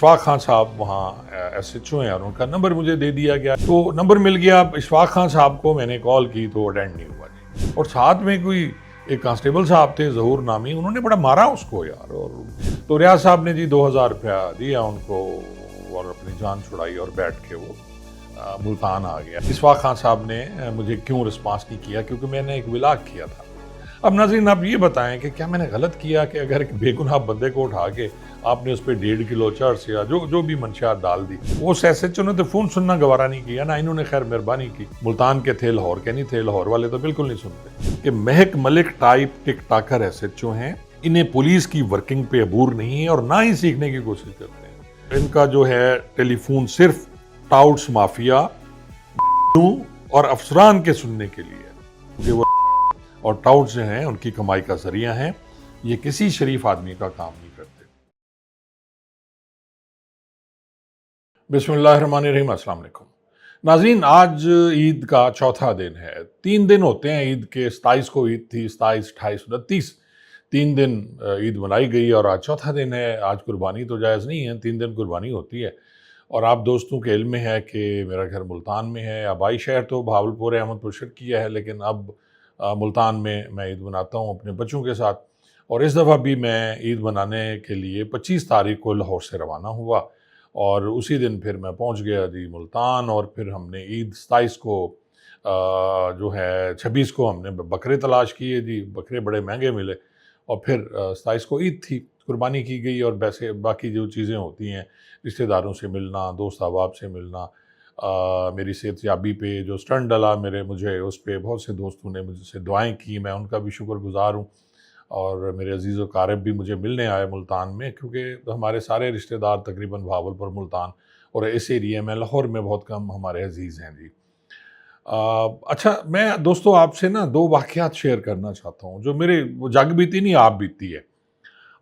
इशफाक खान साहब वहाँ SHO हैं और उनका नंबर मुझे दे दिया गया। तो नंबर मिल गया, इशफाक खान साहब को मैंने कॉल की तो अटेंड नहीं हुआ जी। और साथ में कोई एक कांस्टेबल साहब थे ज़हूर नामी, उन्होंने बड़ा मारा उसको यार। और तो रियाज साहब ने जी 2000 रुपया दिया उनको और अपनी जान छुड़ाई और बैठ के वो मुल्तान आ गया। इशफाक खान साहब ने मुझे क्यों रिस्पांस नहीं किया, क्योंकि मैंने एक विलाग किया था। अब नाज़रीन आप ये बताएं कि क्या मैंने गलत किया कि अगर एक बेगुनाह बंदे को उठा के आपने उस पर 1.5 किलो चर्च या जो भी मंशियात डाल दी। वो SHO ने तो फ़ोन सुनना गवारा नहीं किया ना, इन्होंने खैर मेहरबानी की। मुल्तान के थे, लाहौर के नहीं थे, लाहौर वाले तो बिल्कुल नहीं सुनते। कि महक मलिक टाइप टिक टाकर SHO हैं, इन्हें पुलिस की वर्किंग पे अबूर नहीं है और ना ही सीखने की कोशिश करते हैं। इनका जो है टेलीफोन सिर्फ टाउट्स माफिया और अफसरान के सुनने के लिए, क्योंकि वो और टाउट्स जो हैं उनकी कमाई का जरिया हैं। ये किसी शरीफ आदमी का काम नहीं करते। बिस्मिल्लाहिर्रहमानिर्रहीम, अस्सलाम वालेकुम नाज़रीन। आज ईद का चौथा दिन है। 3 दिन होते हैं ईद के। 27 को ईद थी, 27, 28, 29 3 दिन ईद मनाई गई और आज चौथा दिन है। आज कुर्बानी तो जायज़ नहीं है, 3 दिन कुर्बानी होती है। और आप दोस्तों के इल्म में है कि मेरा घर मुल्तान में है। आबाई शहर तो भावलपुर अहमदपुर शिफ्ट किया है, लेकिन अब मुल्तान में मैं ईद मनाता हूँ अपने बच्चों के साथ। और इस दफ़ा भी मैं ईद मनाने के लिए 25 तारीख को लाहौर से रवाना हुआ और उसी दिन फिर मैं पहुँच गया जी मुल्तान। और फिर हमने ईद 27 को जो है 26 को हमने बकरे तलाश किए जी, बकरे बड़े महंगे मिले। और फिर 27 को ईद थी, कुर्बानी की गई। और वैसे बाकी जो चीज़ें होती हैं, रिश्तेदारों से मिलना, दोस्त अहबाब से मिलना, मेरी सेहतयाबी पे जो स्टंट डला मुझे उस पर बहुत से दोस्तों ने मुझसे दुआएं की, मैं उनका भी शुक्रगुजार हूँ। और मेरे अजीज़ व क़ारिब भी मुझे मिलने आए मुल्तान में, क्योंकि हमारे सारे रिश्तेदार तकरीबन भावलपुर, मुल्तान और इस एरिया में, लाहौर में बहुत कम हमारे अजीज़ हैं जी। अच्छा, मैं दोस्तों आपसे ना 2 वाक़यात शेयर करना चाहता हूँ जो मेरे वो जग बीती नहीं, आप बीती है।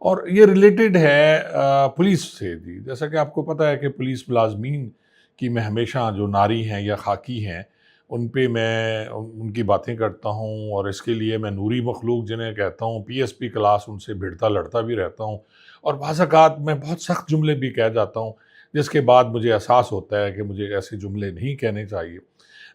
और ये रिलेटेड है पुलिस से जी। जैसा कि आपको पता है कि पुलिस मुलाज़मीन की मैं हमेशा जो नारी हैं या खाकी हैं, उन पे मैं उनकी बातें करता हूँ। और इसके लिए मैं नूरी मखलूक जिन्हें कहता हूँ, PSP क्लास, उनसे भिड़ता लड़ता भी रहता हूँ। और बाज़ औक़ात मैं बहुत सख्त जुमले भी कह जाता हूँ, जिसके बाद मुझे एहसास होता है कि मुझे ऐसे जुमले नहीं कहने चाहिए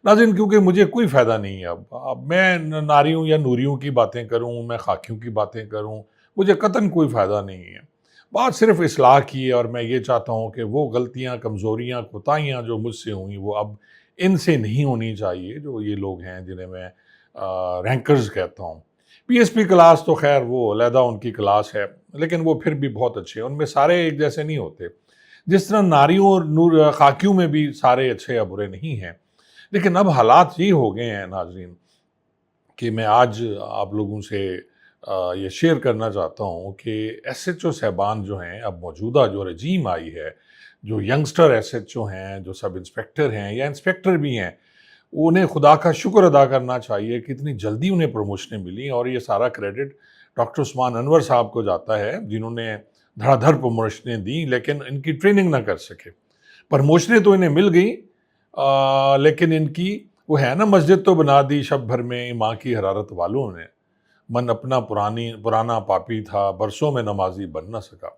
नाज़रीन, क्योंकि मुझे कोई फ़ायदा नहीं है। अब मैं नारियों या नूरियों की बातें करूँ, मैं खाकियों की बातें करूँ, मुझे कतन कोई फ़ायदा नहीं है। बात सिर्फ़ इस्लाह की है। और मैं ये चाहता हूँ कि वो गलतियाँ, कमज़ोरियाँ, कोताहियाँ जो मुझसे हुई, वो अब इनसे नहीं होनी चाहिए। जो ये लोग हैं जिन्हें मैं रैंकर्स कहता हूँ। PSP क्लास तो ख़ैर वो अलहदा उनकी क्लास है, लेकिन वो फिर भी बहुत अच्छे हैं। उनमें सारे एक जैसे नहीं होते। जिस तरह नारियों और खाकियों में भी सारे अच्छे या बुरे नहीं हैं। लेकिन अब हालात ये हो गए हैं नाज़रीन कि मैं आज आप लोगों से ये शेयर करना चाहता हूँ कि SHO साहबान जो हैं, अब मौजूदा जो रजीम आई है, जो यंगस्टर SHO हैं, जो सब इंस्पेक्टर हैं या इंस्पेक्टर भी हैं, उन्हें खुदा का शुक्र अदा करना चाहिए कि इतनी जल्दी उन्हें प्रमोशनें मिली। और ये सारा क्रेडिट डॉक्टर उस्मान अनवर साहब को जाता है, जिन्होंने धड़ाधड़ प्रमोशनें दी, लेकिन इनकी ट्रेनिंग ना कर सके। प्रमोशनें तो इन्हें मिल गई, लेकिन इनकी वो है ना, मस्जिद तो बना दी शब भर में माँ की हरारत वालों ने, मन अपना पुराना पापी था, बरसों में नमाजी बन ना सका।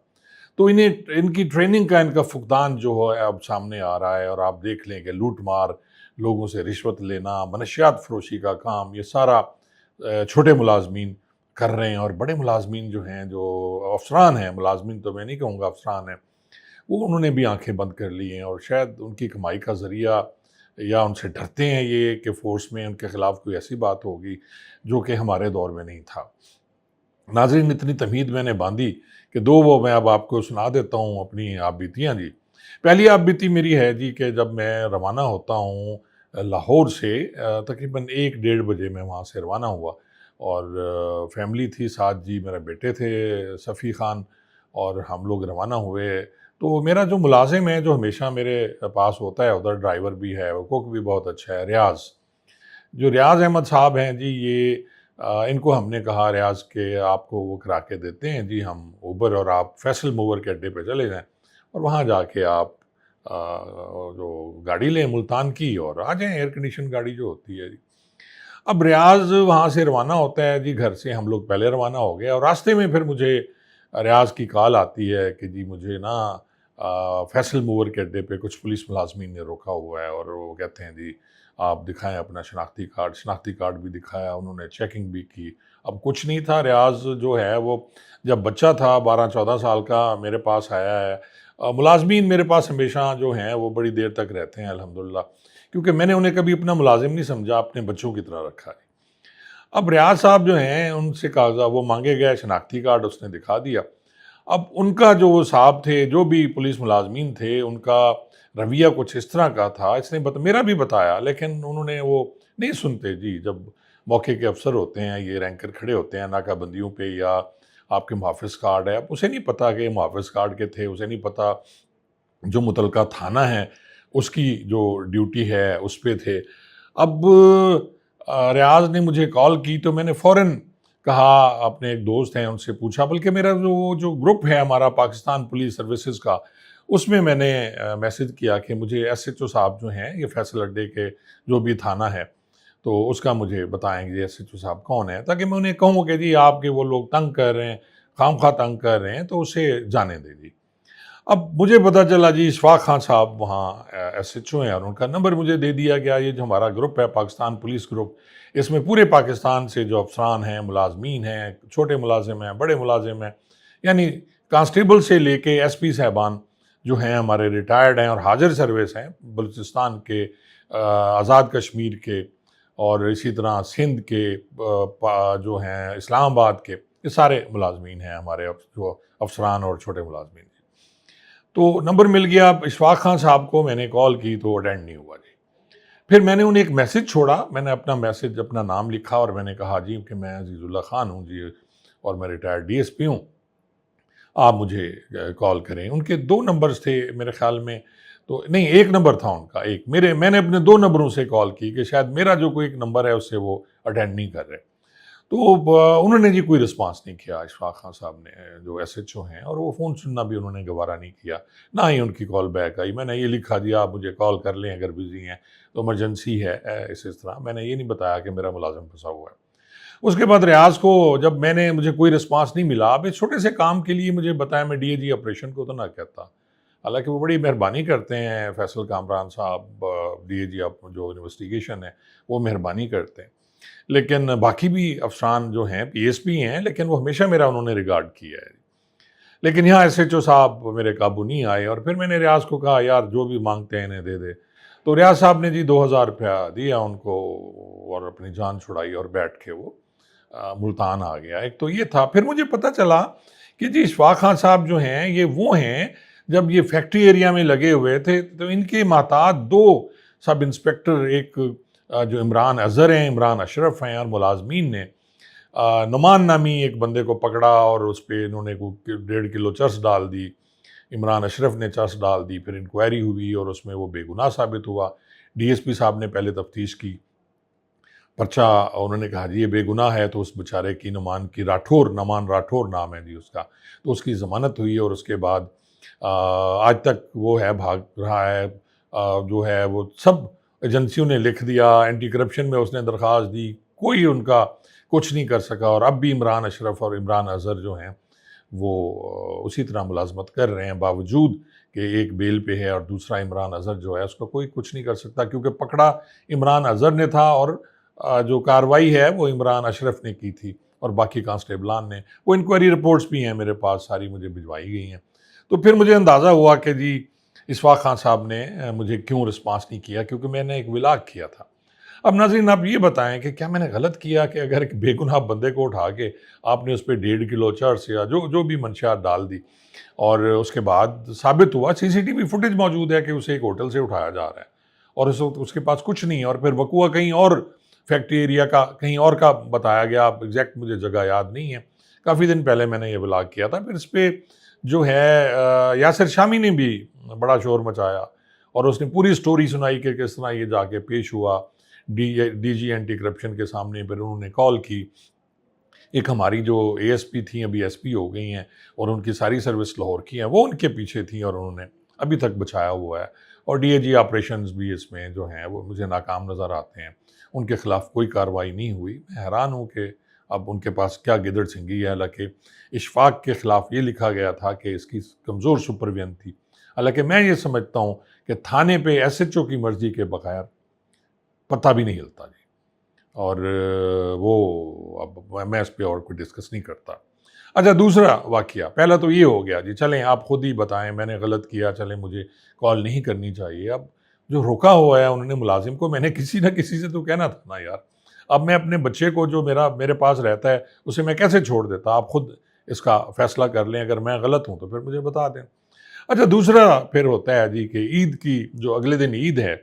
तो इन्हें इनकी ट्रेनिंग का इनका फुकदान जो है अब सामने आ रहा है। और आप देख लें कि लूट मार, लोगों से रिश्वत लेना, मनशियात फरोशी का काम, ये सारा छोटे मुलाजमीन कर रहे हैं। और बड़े मुलाजमीन जो हैं, जो अफसरान हैं, मुलाजमीन तो मैं नहीं कहूँगा, अफसरान हैं, वो उन्होंने भी आंखें बंद कर ली हैं। और शायद उनकी कमाई का ज़रिया, या उनसे डरते हैं ये कि फ़ोर्स में उनके ख़िलाफ़ कोई ऐसी बात होगी जो कि हमारे दौर में नहीं था। नाज़रीन, इतनी तमहीद मैंने बांधी कि 2 वो मैं अब आपको सुना देता हूँ अपनी आप बीतियाँ जी। पहली आप बीती मेरी है जी कि जब मैं रवाना होता हूँ लाहौर से, तकरीबन 1 डेढ़ बजे मैं वहाँ से रवाना हुआ। और फैमिली थी साथ जी, मेरे बेटे थे सफ़ी ख़ान, और हम लोग रवाना हुए। तो मेरा जो मुलाज़िम है, जो हमेशा मेरे पास होता है, उधर ड्राइवर भी है, वो कुक भी बहुत अच्छा है, रियाज़। जो रियाज़ अहमद साहब हैं जी, ये इनको हमने कहा रियाज़ के आपको वो करा के देते हैं जी हम उबर, और आप फैसल मूवर के अड्डे पे चले जाएँ और वहाँ जाके आप जो गाड़ी लें मुल्तान की और आ जाएँ, एयर कंडीशन गाड़ी जो होती है जी। अब रियाज़ वहाँ से रवाना होता है जी, घर से हम लोग पहले रवाना हो गए। और रास्ते में फिर मुझे रियाज़ की कॉल आती है कि जी मुझे ना फैसल मूवर के अड्डे पे कुछ पुलिस मुलाजमीन ने रोका हुआ है और वो कहते हैं जी आप दिखाएं अपना शनाख्ती कार्ड भी दिखाया, उन्होंने चेकिंग भी की। अब कुछ नहीं था, रियाज जो है वो जब बच्चा था 12-14 साल का मेरे पास आया है। मुलाजमीन मेरे पास हमेशा जो हैं वो बड़ी देर तक रहते हैं अल्हम्दुलिल्लाह, क्योंकि मैंने उन्हें कभी अपना मुलाजिम नहीं समझा, अपने बच्चों की तरह रखा है। अब रियाज साहब जो हैं उनसे कागजा वो मांगे गए, शनाख्ती कार्ड उसने दिखा दिया। अब उनका जो वो साहब थे, जो भी पुलिस मुलाजमीन थे, उनका रवैया कुछ इस तरह का था, इसने मेरा भी बताया, लेकिन उन्होंने वो नहीं सुनते जी। जब मौके के अफसर होते हैं, ये रैंकर खड़े होते हैं नाकाबंदियों पे, या आपके मुहाफ़िज़ कार्ड है, अब उसे नहीं पता कि मुहाफ़िज़ कार्ड के थे, उसे नहीं पता जो मुतलका थाना है, उसकी जो ड्यूटी है, उस पे थे। अब रियाज़ ने मुझे कॉल की तो मैंने फ़ौरन कहा, अपने एक दोस्त हैं उनसे पूछा, बल्कि मेरा जो ग्रुप है हमारा पाकिस्तान पुलिस सर्विसेज का, उसमें मैंने मैसेज किया कि मुझे एसएचओ साहब जो हैं, ये फैसल अड्डे के जो भी थाना है, तो उसका मुझे बताएंगे एसएचओ साहब कौन है, ताकि मैं उन्हें कहूँ कि जी आपके वो लोग तंग कर रहे हैं, खामखा तंग कर रहे हैं, तो उसे जाने दे जी। अब मुझे पता चला जी इशफाक खान साहब वहाँ एसएचओ हैं और उनका नंबर मुझे दे दिया गया। ये जो हमारा ग्रुप है पाकिस्तान पुलिस ग्रुप, इसमें पूरे पाकिस्तान से जो अफसरान हैं, मुलाजमीन हैं, छोटे मुलाजिम हैं, बड़े मुलाजिम हैं, यानी कांस्टेबल से लेके एसपी साहबान जो हैं हमारे रिटायर्ड हैं और हाजिर सर्विस हैं, बलूचिस्तान के, आज़ाद कश्मीर के, और इसी तरह सिंध के, जो हैं इस्लामाबाद के, ये सारे मुलाजमीन हैं हमारे, जो अफसरान और छोटे मुलाजमीन। तो नंबर मिल गया। इशफाक खान साहब को मैंने कॉल की तो अटेंड नहीं हुआ जी। फिर मैंने उन्हें एक मैसेज छोड़ा, मैंने अपना मैसेज, अपना नाम लिखा और मैंने कहा जी कि मैं अजीज़ुल्लाह खान हूँ जी, और मैं रिटायर्ड डीएसपी हूँ, आप मुझे कॉल करें। उनके 2 नंबर्स थे मेरे ख़्याल में, तो नहीं 1 नंबर था उनका, एक मैंने अपने 2 नंबरों से कॉल की कि शायद मेरा जो कोई एक नंबर है उससे वो अटेंड नहीं कर रहे। तो उन्होंने जी कोई रिस्पॉन्स नहीं किया इशफाक खान साहब ने, जो एसएचओ हैं, और वो फ़ोन सुनना भी उन्होंने गवारा नहीं किया, ना ही उनकी कॉल बैक आई। मैंने ये लिखा दिया आप मुझे कॉल कर लें अगर बिज़ी हैं, तो इमरजेंसी है, इस तरह मैंने ये नहीं बताया कि मेरा मुलाजिम फंसा हुआ है। उसके बाद रियाज को जब मुझे कोई रिस्पॉन्स नहीं मिला, अब इस छोटे से काम के लिए मुझे बताया, मैं डीएजी ऑपरेशन को तो ना कहता, हालांकि वो बड़ी मेहरबानी करते हैं फैसल कामरान साहब, डीएजी जो इन्वेस्टिगेशन है वो मेहरबानी करते हैं, लेकिन बाकी भी अफसरान जो हैं पीएसपी हैं, लेकिन वो हमेशा मेरा उन्होंने रिगार्ड किया है। लेकिन यहाँ एसएचओ साहब मेरे काबू नहीं आए, और फिर मैंने रियाज को कहा यार जो भी मांगते हैं इन्हें दे दे। तो रियाज साहब ने जी 2000 रुपया दिया उनको और अपनी जान छुड़ाई, और बैठ के वो मुल्तान आ गया। एक तो ये था। फिर मुझे पता चला कि जी इशफाक खान साहब जो हैं ये वो हैं, जब ये फैक्ट्री एरिया में लगे हुए थे तो इनके माताद 2 सब इंस्पेक्टर, एक जो इमरान अज़हर हैं, इमरान अशरफ हैं, और मुलाजमीन ने नुमान नामी एक बंदे को पकड़ा और उस पर इन्होंने 1.5 किलो चर्स डाल दी। इमरान अशरफ ने चर्स डाल दी, फिर इंक्वायरी हुई और उसमें वो बेगुनाह साबित हुआ। डीएसपी साहब ने पहले तफ्तीश की, पर्चा उन्होंने कहा जी ये बेगुनाह है, तो उस बेचारे की नमान राठौर नाम है जी उसका, तो उसकी ज़मानत हुई, और उसके बाद आज तक वो है, भाग रहा है। जो है वो सब एजेंसियों ने लिख दिया, एंटी करप्शन में उसने दरख्वास्त दी, कोई उनका कुछ नहीं कर सका, और अब भी इमरान अशरफ और इमरान अज़हर जो हैं वो उसी तरह मुलाजमत कर रहे हैं, बावजूद कि एक बेल पे है और दूसरा इमरान अज़हर जो है उसका कोई कुछ नहीं कर सकता, क्योंकि पकड़ा इमरान अज़हर ने था और जो कार्रवाई है वो इमरान अशरफ ने की थी और बाकी कांस्टेबलान ने। वो इंक्वायरी रिपोर्ट्स भी हैं मेरे पास, सारी मुझे भिजवाई गई हैं। तो फिर मुझे अंदाज़ा हुआ कि जी इशफाक खान साहब ने मुझे क्यों रिस्पॉन्स नहीं किया, क्योंकि मैंने एक विलाग किया था। अब नाज़रीन आप ये बताएं कि क्या मैंने गलत किया कि अगर एक बेगुनाह बंदे को उठा के आपने उस पर 1.5 किलो चर्स या जो जो भी मंशियात डाल दी, और उसके बाद साबित हुआ, सीसीटीवी फुटेज मौजूद है कि उसे एक होटल से उठाया जा रहा है और उस वक्त उसके पास कुछ नहीं है, और फिर वकूआ कहीं और फैक्ट्री एरिया का कहीं और का बताया गया, अब एग्जैक्ट मुझे जगह याद नहीं है। काफ़ी दिन पहले मैंने ये ब्लॉग किया था। फिर इस पर जो है यासिर शामी ने भी बड़ा शोर मचाया और उसने पूरी स्टोरी सुनाई कि किस तरह ये जाके पेश हुआ डीजी एंटी करप्शन के सामने। फिर उन्होंने कॉल की, एक हमारी जो एएसपी थी अभी एसपी हो गई हैं और उनकी सारी सर्विस लाहौर की है, वो उनके पीछे थी और उन्होंने अभी तक बचाया हुआ है। और डीएजी ऑपरेशंस भी इसमें जो हैं वो मुझे नाकाम नज़र आते हैं, उनके खिलाफ कोई कार्रवाई नहीं हुई। मैं हैरान हूँ कि अब उनके पास क्या गिदड़ सिंगी है। हालांकि इशफाक के ख़िलाफ़ ये लिखा गया था कि इसकी कमज़ोर सुपरविजन थी, हालांकि मैं ये समझता हूँ कि थाने पे एसएचओ की मर्जी के बगैर पता भी नहीं हिलता जी। और वो अब मैं इस पे और कोई डिस्कस नहीं करता। अच्छा, दूसरा वाकया, पहला तो ये हो गया जी, चलें आप खुद ही बताएं मैंने गलत किया, चलें मुझे कॉल नहीं करनी चाहिए। अब जो रुका हुआ है उन्होंने मुलाजिम को, मैंने किसी ना किसी से तो कहना था ना यार। अब मैं अपने बच्चे को जो मेरे पास रहता है उसे मैं कैसे छोड़ देता? आप खुद इसका फैसला कर लें, अगर मैं गलत हूँ तो फिर मुझे बता दें। अच्छा, दूसरा फिर होता है जी कि ईद की जो अगले दिन ईद है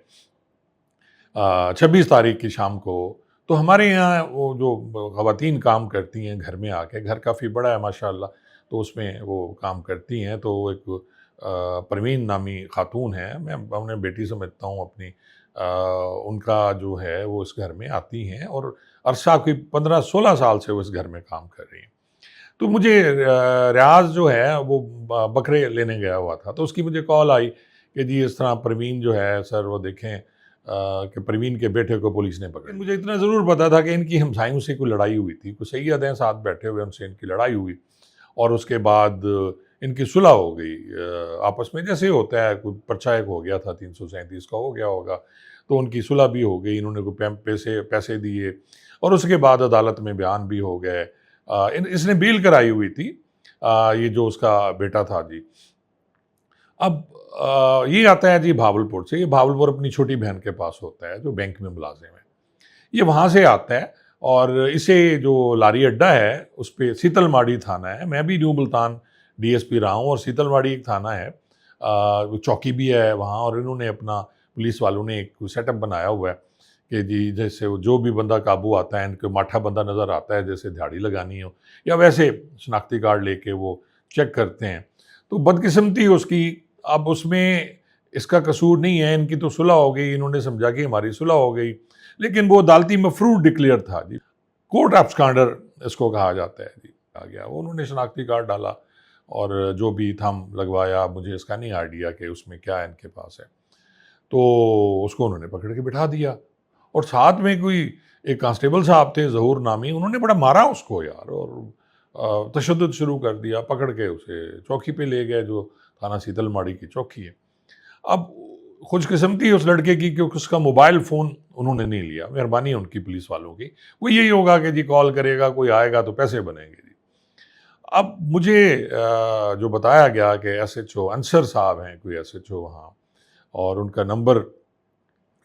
26 तारीख की शाम को, तो हमारे यहाँ वो जो ख़वातीन काम करती हैं घर में आके, घर काफ़ी बड़ा है माशाअल्लाह, तो उसमें वो काम करती हैं। तो एक परवीन नामी ख़ातून है, मैं उन्हें बेटी समझता हूँ अपनी। उनका जो है वो इस घर में आती हैं और अरसा कोई 15-16 साल से वो इस घर में काम कर रही हैं। तो मुझे रियाज़ जो है वो बकरे लेने गया हुआ था, तो उसकी मुझे कॉल आई कि जी इस तरह परवीन जो है सर वो देखें कि परवीन के बेटे को पुलिस ने पकड़। मुझे इतना ज़रूर पता था कि इनकी हमसायों से कोई लड़ाई हुई थी, कुछ सैयद हैं साथ बैठे हुए, उनसे इनकी लड़ाई हुई और उसके बाद इनकी सुलह हो गई आपस में, जैसे होता है कोई पर्चा एक हो गया था 337 का हो गया होगा, तो उनकी सुलह भी हो गई, इन्होंने कोई पैसे पैसे दिए और उसके बाद अदालत में बयान भी हो गए। इसने बेल कराई हुई थी ये जो उसका बेटा था जी। अब ये आता है जी भावलपुर से, ये भावलपुर अपनी छोटी बहन के पास होता है जो बैंक में मुलाजिम है। ये वहाँ से आता है और इसे जो लारी अड्डा है उस पे सीतलमाड़ी थाना है, मैं भी न्यू मुल्तान डीएसपी रहा हूँ और सीतलमाड़ी एक थाना है, वो चौकी भी है वहाँ। और इन्होंने अपना पुलिस वालों ने एक सेटअप बनाया हुआ है कि जी जैसे वो जो भी बंदा काबू आता है, इनको माठा बंदा नज़र आता है जैसे दिहाड़ी लगानी हो या वैसे शनाख्ती कार्ड लेके वो चेक करते हैं। तो बदकिस्मती उसकी, अब उसमें इसका कसूर नहीं है, इनकी तो सुलह हो गई, इन्होंने समझा कि हमारी सुलह हो गई, लेकिन वो अदालती मफरूर डिक्लेयर था जी, कोर्ट एब्सकॉन्डर इसको कहा जाता है जी। आ गया वो, उन्होंने शनाख्ती कार्ड डाला और जो भी थंब लगवाया, मुझे इसका नहीं आइडिया कि उसमें क्या इनके पास है, तो उसको उन्होंने पकड़ के बिठा दिया। और साथ में कोई एक कांस्टेबल साहब थे ज़हूर नामी, उन्होंने बड़ा मारा उसको यार और तशद्दुद शुरू कर दिया, पकड़ के उसे चौकी पे ले गए जो थाना सीतलमाड़ी की चौकी है। अब खुशकिस्मती उस लड़के की कि उसका मोबाइल फ़ोन उन्होंने नहीं लिया, मेहरबानी उनकी पुलिस वालों की। वो यही होगा कि जी कॉल करेगा कोई आएगा तो पैसे बनेंगे जी। अब मुझे जो बताया गया कि एसएचओ अंसर साहब हैं, कोई एसएचओ वहाँ, और उनका नंबर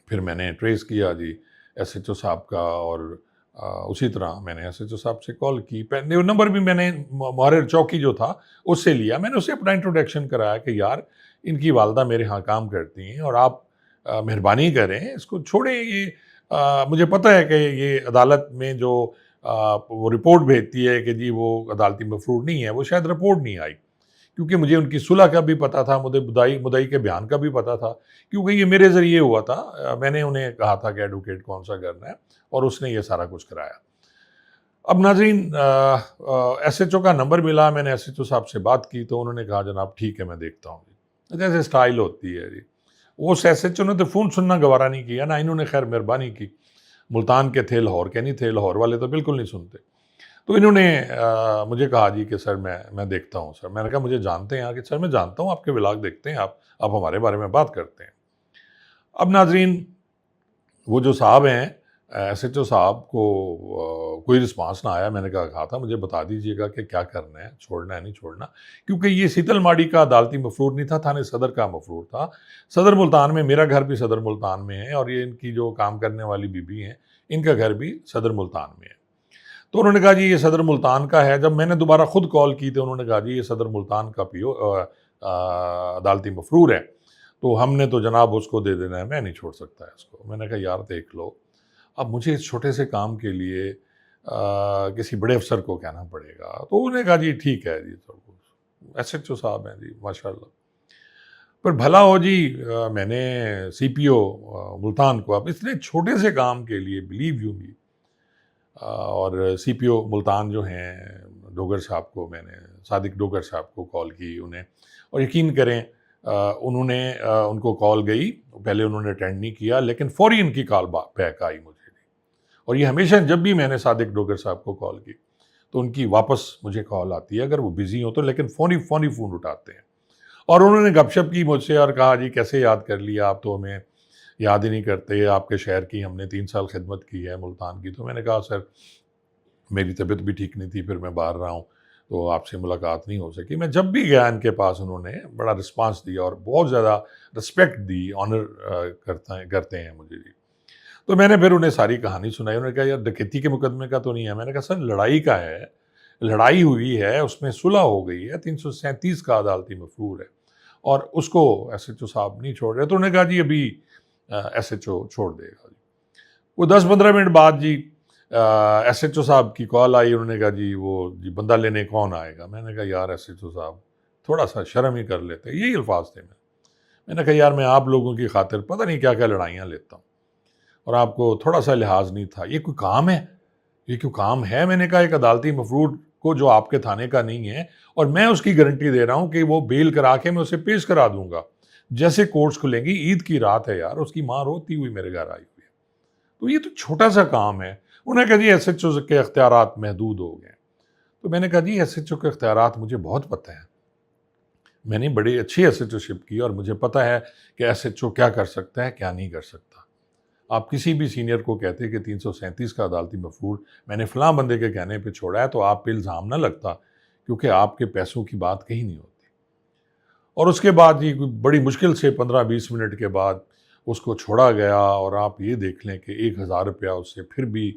फिर मैंने ट्रेस किया जी एसएचओ साहब का और उसी तरह मैंने एसएचओ साहब से कॉल की। नंबर भी मैंने मुहर्रिर चौकी जो था उससे लिया, मैंने उसे अपना इंट्रोडक्शन कराया कि यार इनकी वालदा मेरे यहाँ काम करती हैं और आप मेहरबानी करें इसको छोड़ें। ये मुझे पता है कि ये अदालत में जो वो रिपोर्ट भेजती है कि जी वो अदालती मफरूर नहीं है, वो शायद रिपोर्ट नहीं आई, क्योंकि मुझे उनकी सुलह का भी पता था, मुझे मुदई के बयान का भी पता था, क्योंकि ये मेरे ज़रिए हुआ था। मैंने उन्हें कहा था कि एडवोकेट कौन सा करना है और उसने ये सारा कुछ कराया। अब नाज़रीन एसएचओ का नंबर मिला, मैंने एसएचओ साहब से बात की तो उन्होंने कहा जनाब ठीक है मैं देखता हूँ जी। जैसे स्टाइल होती है जी, उस एसएचओ ने तो फ़ोन सुनना गवारा नहीं किया ना, इन्होंने खैर मेहरबानी की। मुल्तान के थे, लाहौर के नहीं थे, लाहौर वाले तो बिल्कुल नहीं सुनते। तो इन्होंने मुझे कहा जी कि सर मैं देखता हूँ सर। मैंने कहा मुझे जानते हैं आप? कि सर मैं जानता हूँ, आपके व्लॉग देखते हैं आप हमारे बारे में बात करते हैं। अब नाज़रीन वो जो साहब हैं एसएचओ साहब को कोई रिस्पांस ना आया। मैंने कहा था मुझे बता दीजिएगा कि क्या करना है, छोड़ना है नहीं छोड़ना, क्योंकि ये सीतलमाड़ी का अदालती मफरूर नहीं था, थाने सदर का मफरूर था। सदर मुल्तान में, मेरा घर भी सदर मुल्तान में है और ये इनकी जो काम करने वाली बीबी हैं इनका घर भी सदर मुल्तान में है। तो उन्होंने कहा जी ये सदर मुल्तान का है। जब मैंने दोबारा खुद कॉल की तो उन्होंने कहा जी ये सदर मुल्तान का पीओ अदालती मफरूर है, तो हमने तो जनाब उसको दे देना है, मैं नहीं छोड़ सकता है इसको। मैंने कहा यार देख लो, अब मुझे इस छोटे से काम के लिए किसी बड़े अफसर को कहना पड़ेगा। तो उन्होंने कहा जी ठीक है जी, तो एसएचओ साहब हैं जी माशाल्लाह। पर भला हो जी मैंने सीपीओ मुल्तान को अब इतने छोटे से काम के लिए, बिलीव यू मी, और सीपीओ मुल्तान जो हैं डोगर साहब को, मैंने सादिक डोगर साहब को कॉल की उन्हें, और यकीन करें उन्होंने उनको कॉल गई, पहले उन्होंने अटेंड नहीं किया लेकिन फ़ौरी इनकी कॉल बैक आई मुझे। और ये हमेशा जब भी मैंने सादिक डोगर साहब को कॉल की तो उनकी वापस मुझे कॉल आती है, अगर वो बिज़ी हो तो, लेकिन फ़ौरी फ़ोन उठाते हैं। और उन्होंने गपशप की मुझसे और कहा, जी कैसे याद कर लिया, आप तो हमें याद ही नहीं करते, आपके शहर की हमने 3 साल खिदमत की है मुल्तान की। तो मैंने कहा, सर मेरी तबीयत भी ठीक नहीं थी, फिर मैं बाहर रहा हूँ, तो आपसे मुलाकात नहीं हो सकी। मैं जब भी गया इनके पास, उन्होंने बड़ा रिस्पांस दिया और बहुत ज़्यादा रिस्पेक्ट दी, ऑनर करते हैं मुझे जी। तो मैंने फिर उन्हें सारी कहानी सुनाई। उन्होंने कहा, यार डकैती के मुकदमे का तो नहीं है। मैंने कहा, सर लड़ाई का है, लड़ाई हुई है, उसमें सुलह हो गई है, 337 का अदालती मफरूर है और उसको एसएचओ साहब नहीं छोड़ रहे। तो उन्होंने कहा, जी अभी एसएचओ छोड़ देगा। वो 10-15 मिनट बाद जी एसएचओ साहब की कॉल आई। उन्होंने कहा, जी वो जी बंदा लेने कौन आएगा। मैंने कहा, यार एसएचओ साहब थोड़ा सा शर्म ही कर लेते, यही अल्फाज थे। मैंने कहा, यार मैं आप लोगों की खातिर पता नहीं क्या क्या लड़ाइयाँ लेता हूँ और आपको थोड़ा सा लिहाज नहीं था, ये कोई काम है, ये क्यों काम है। मैंने कहा, एक अदालती मफरूर को जो आपके थाने का नहीं है और मैं उसकी गारंटी दे रहा हूँ कि वो बेल करा के मैं उसे पेश करा दूंगा जैसे कोर्ट्स खुलेंगी। ईद की रात है यार, उसकी माँ रोती हुई मेरे घर आई हुई है, तो ये तो छोटा सा काम है। उन्होंने कहा, जी एसएचओ के अख्तियारात महदूद हो गए। तो मैंने कहा, जी एसएचओ के अख्तियारात मुझे बहुत पता है, मैंने बड़ी अच्छी एसएचओशिप की और मुझे पता है कि एसएचओ क्या कर सकता है, क्या नहीं कर सकता। आप किसी भी सीनियर को कहते कि 337 का अदालती मफरूर मैंने फ़लाँ बंदे के कहने पे छोड़ा है, तो आप पे इल्ज़ाम ना लगता, क्योंकि आपके पैसों की बात कहीं नहीं होती। और उसके बाद जी बड़ी मुश्किल से 15-20 मिनट के बाद उसको छोड़ा गया और आप ये देख लें कि 1000 रुपया उससे फिर भी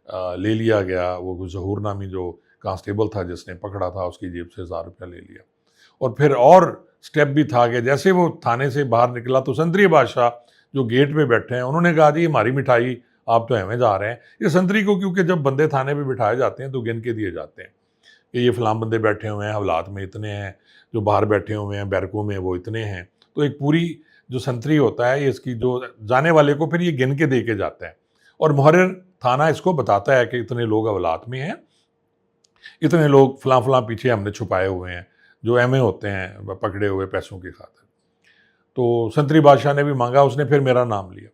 ले लिया गया। वो ज़हूर नामी जो कांस्टेबल था जिसने पकड़ा था, उसकी जेब से 1000 रुपया ले लिया। और फिर और स्टेप भी था कि जैसे वो थाने से बाहर निकला तो संतरी बादशाह जो गेट पे बैठे हैं, उन्होंने कहा, जी हमारी मिठाई आप तो हमें जा रहे हैं। ये संतरी को क्योंकि जब बंदे थाने पे बिठाए जाते हैं तो गिन के दिए जाते हैं कि ये फ़लाँ बंदे बैठे हुए हैं, हवलात में इतने हैं, जो बाहर बैठे हुए हैं बैरकों में वो इतने हैं। तो एक पूरी जो संतरी होता है, ये इसकी जो जाने वाले को फिर ये गिन के दे के जाता है और मुहर्रिर थाना इसको बताता है कि इतने लोग हवलात में हैं, इतने लोग फ़लाँ फ़लाँ पीछे हमने छुपाए हुए हैं, जो एमए होते हैं पकड़े हुए पैसों की खातिर। तो संतरी बादशाह ने भी मांगा, उसने फिर मेरा नाम लिया।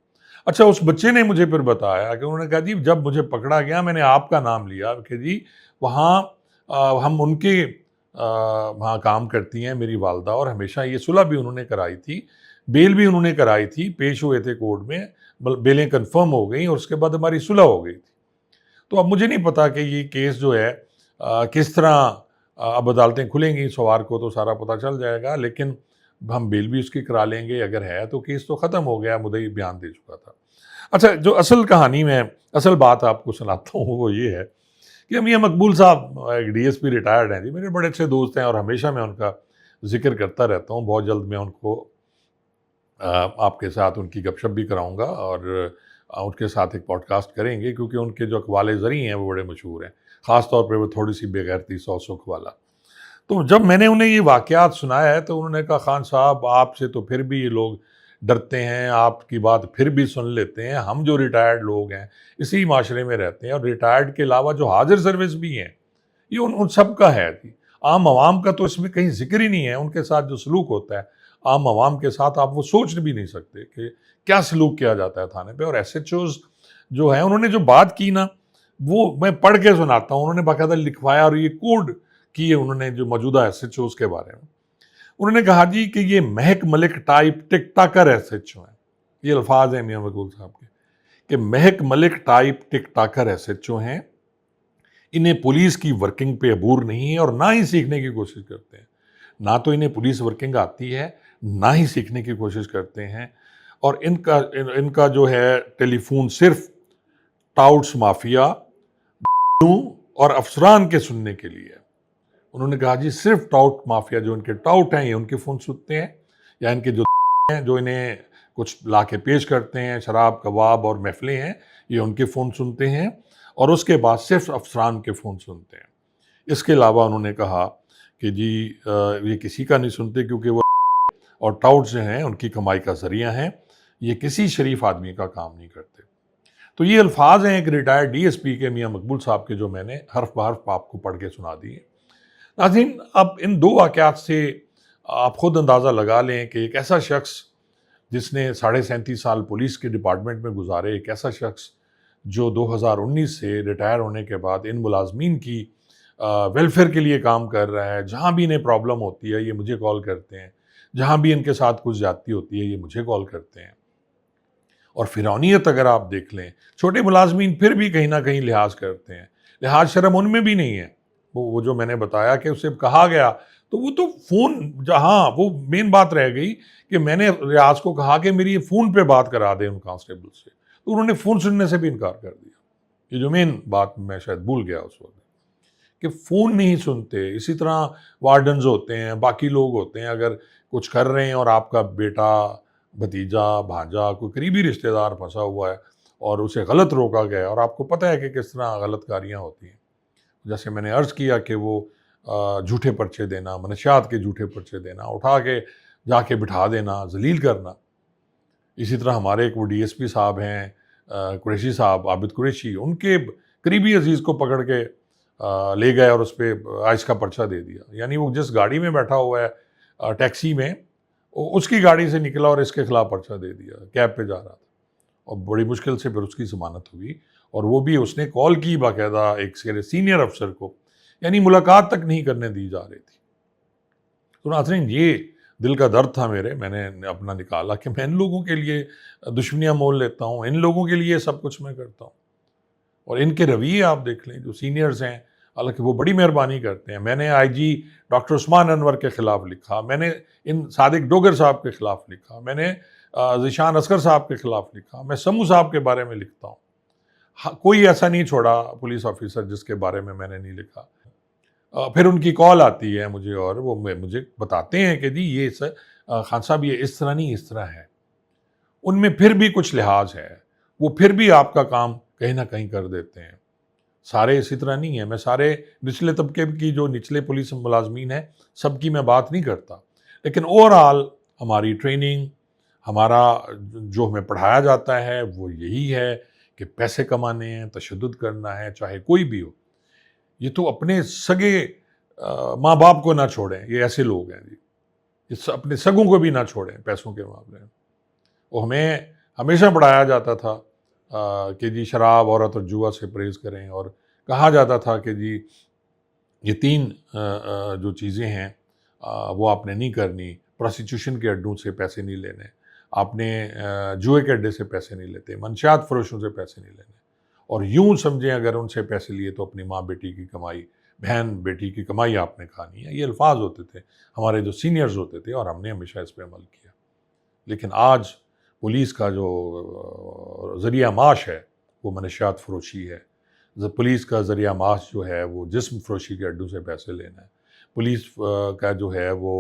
अच्छा, उस बच्चे ने मुझे फिर बताया कि उन्होंने कहा, जी जब मुझे पकड़ा गया मैंने आपका नाम लिया कि जी वहाँ हम उनके वहाँ काम करती हैं मेरी वालदा, और हमेशा ये सुलह भी उन्होंने कराई थी, बेल भी उन्होंने कराई थी, पेश हुए थे कोर्ट में, बेलें कन्फर्म हो गई और उसके बाद हमारी सुलह हो गई थी। तो अब मुझे नहीं पता कि ये केस जो है किस तरह अब अदालतें खुलेंगी, सोमवार को तो सारा पता चल जाएगा, लेकिन हम बेल भी उसकी करा लेंगे। अगर है तो केस तो ख़त्म हो गया, मुद्दई बयान दे चुका था। अच्छा, जो असल कहानी में असल बात आपको सुनाता हूँ वो ये है कि मियां मकबूल साहब एक डीएसपी रिटायर्ड हैं जी, मेरे बड़े अच्छे दोस्त हैं और हमेशा मैं उनका जिक्र करता रहता हूँ। बहुत जल्द मैं उनको आपके साथ उनकी गपशप भी कराऊंगा और उनके साथ एक पॉडकास्ट करेंगे, क्योंकि उनके जो अखवाले ज़री हैं वो बड़े मशहूर हैं, ख़ास तौर पे वो थोड़ी सी बेगैरती सौ सुख वाला। तो जब मैंने उन्हें ये वाक़यात सुनाया है तो उन्होंने कहा, खान साहब आपसे तो फिर भी ये लोग डरते हैं, आपकी बात फिर भी सुन लेते हैं। हम जो रिटायर्ड लोग हैं इसी माशरे में रहते हैं और रिटायर्ड के अलावा जो हाजिर सर्विस भी हैं ये उन सब का है जी। आम आवाम का तो इसमें कहीं जिक्र ही नहीं है। उनके साथ जो सलूक होता है आम आवाम के साथ, आप वो सोच भी नहीं सकते कि क्या सलूक किया जाता है थाने पे। और एसएचओज जो है उन्होंने जो बात की ना, वो मैं पढ़ के सुनाता हूँ। उन्होंने बाकायदा लिखवाया और ये कोड किए उन्होंने जो मौजूदा एसएचओज के बारे में। उन्होंने कहा जी कि ये महक मलिक टाइप टिक टाकर एसएचओ हैं। ये अल्फाज हैं मियां मकबूल साहब के कि महक मलिक टाइप टिक टाकर एसएचओ हैं। इन्हें पुलिस की वर्किंग पे अबूर नहीं है और ना ही सीखने की कोशिश करते हैं। ना तो इन्हें पुलिस वर्किंग आती है, ना ही सीखने की कोशिश करते हैं। और इनका जो है टेलीफोन सिर्फ टाउट्स माफिया और अफसरान के सुनने के लिए है। उन्होंने कहा, जी सिर्फ टाउट माफिया, जो इनके टाउट हैं, ये उनके फ़ोन सुनते हैं, या इनके जो हैं जो इन्हें कुछ ला के पेश करते हैं, शराब कबाब और महफिलें हैं, ये उनके फ़ोन सुनते हैं और उसके बाद सिर्फ अफसरान के फ़ोन सुनते हैं। इसके अलावा उन्होंने कहा कि जी ये किसी का नहीं सुनते, क्योंकि वो और टाउट जो हैं उनकी कमाई का ज़रिया हैं, ये किसी शरीफ आदमी का काम नहीं करते। तो ये अल्फाज हैं एक रिटायर्ड डीएसपी के मियां मकबूल साहब के, जो मैंने हर्फ बहर्फ आपको पढ़ के सुना दिए। नाज़रीन, अब इन दो वाक़यात से आप खुद अंदाज़ा लगा लें कि एक ऐसा शख्स जिसने 37.5 साल पुलिस के डिपार्टमेंट में गुजारे, एक ऐसा शख्स जो 2019 से रिटायर होने के बाद इन मुलाजमीन की वेलफेयर के लिए काम कर रहा है। जहाँ भी इन्हें प्रॉब्लम होती है ये मुझे कॉल करते हैं, जहाँ भी इनके साथ कुछ ज़्यादती होती है ये मुझे कॉल करते हैं। और फ़िरौनियत अगर आप देख लें, छोटे मुलाज़मीन फिर भी कहीं न कहीं लिहाज़ करते हैं। लिहाज़ शर्म उनमें भी नहीं है। वो जो मैंने बताया कि उसे कहा गया, तो वो तो फ़ोन जहाँ वो मेन बात रह गई कि मैंने रियाज़ को कहा कि मेरी फ़ोन पे बात करा दें उन कांस्टेबल से, तो उन्होंने फ़ोन सुनने से भी इनकार कर दिया। ये जो मेन बात मैं शायद भूल गया उस वक़्त, कि फ़ोन नहीं सुनते। इसी तरह वार्डन्स होते हैं, बाकी लोग होते हैं, अगर कुछ कर रहे हैं और आपका बेटा, भतीजा, भांजा, कोई करीबी रिश्तेदार फँसा हुआ है और उसे गलत रोका गया है और आपको पता है कि किस तरह गलत कारियाँ होती हैं। जैसे मैंने अर्ज़ किया कि वो झूठे पर्चे देना, मनशियात के झूठे पर्चे देना, उठा के जाके बिठा देना, ज़लील करना। इसी तरह हमारे एक वो डीएसपी साहब हैं, कुरैशी साहब, आबिद कुरैशी, उनके करीबी अज़ीज़ को पकड़ के ले गए और उस पे आइस का पर्चा दे दिया। यानी वो जिस गाड़ी में बैठा हुआ है टैक्सी में, उसकी गाड़ी से निकला और इसके खिलाफ पर्चा दे दिया, कैब पे जा रहा था। और बड़ी मुश्किल से फिर उसकी ज़मानत हुई और वो भी उसने कॉल की बाकायदा एक सीनियर अफ़सर को, यानी मुलाकात तक नहीं करने दी जा रही थी। तो नाज़रीन, ये दिल का दर्द था मेरे, मैंने अपना निकाला कि मैं इन लोगों के लिए दुश्मनियाँ मोल लेता हूँ, इन लोगों के लिए सब कुछ मैं करता हूँ। और इनके रवैये आप देख लें, जो सीनियर्स हैं, हालाँकि वो बड़ी मेहरबानी करते हैं। मैंने आईजी डॉक्टर उस्मान अनवर के ख़िलाफ़ लिखा, मैंने इन सादिक डोगर साहब के ख़िलाफ़ लिखा, मैंने ज़ीशान असगर साहब के ख़िलाफ़ लिखा, मैं समू साहब के बारे में लिखता हूँ। कोई ऐसा नहीं छोड़ा पुलिस ऑफ़िसर जिसके बारे में मैंने नहीं लिखा। फिर उनकी कॉल आती है मुझे और वो मुझे बताते हैं कि जी ये खान साहब ये इस तरह नहीं, इस तरह है। उनमें फिर भी कुछ लिहाज़ है, वो फिर भी आपका काम कहीं न कहीं कर देते हैं। सारे इसी तरह नहीं है, मैं सारे निचले तबके की जो निचले पुलिस मुलाज़मीन हैं, सबकी मैं बात नहीं करता। लेकिन ओवरऑल हमारी ट्रेनिंग, हमारा जो हमें पढ़ाया जाता है वो यही है कि पैसे कमाने हैं, तशद्दुद करना है, चाहे कोई भी हो। ये तो अपने सगे माँ-बाप को ना छोड़ें, ये ऐसे लोग हैं जी। अपने सगों को भी ना छोड़ें पैसों के मामले में। वो हमें हमेशा पढ़ाया जाता था कि जी शराब, औरत और जुआ से परहेज़ करें और कहा जाता था कि जी ये 3 जो चीज़ें हैं वो आपने नहीं करनी। प्रोस्टिट्यूशन के अड्डों से पैसे नहीं लेने, आपने जुए के अड्डे से पैसे नहीं लेते, मंशियात फ़रोशों से पैसे नहीं लेने। और यूँ समझें अगर उनसे पैसे लिए तो अपनी माँ बेटी की कमाई, बहन बेटी की कमाई आपने खानी है। ये अल्फ़ाज़ होते थे हमारे जो सीनियर्स होते थे और हमने हमेशा इस पे अमल किया। लेकिन आज पुलिस का जो ज़रिया माश है वो मनशियात फ़रोशी है। पुलिस का ज़रिया माश जो है वो जिस्म फ़रोशी के अड्डों से पैसे लेना है। पुलिस का जो है वो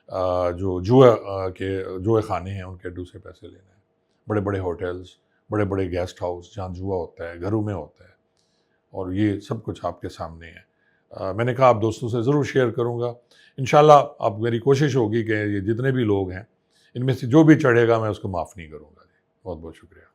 जो जुए खाने हैं उनके अड्डों से पैसे लेना है। बड़े-बड़े होटल्स, बड़े-बड़े गेस्ट हाउस जहाँ जुआ होता है, घरों में होता है और ये सब कुछ आपके सामने है। मैंने कहा आप दोस्तों से ज़रूर शेयर करूँगा। इंशाल्लाह अब मेरी कोशिश होगी कि ये जितने भी लोग हैं, इनमें से जो भी चढ़ेगा मैं उसको माफ़ नहीं करूँगा। बहुत-बहुत शुक्रिया।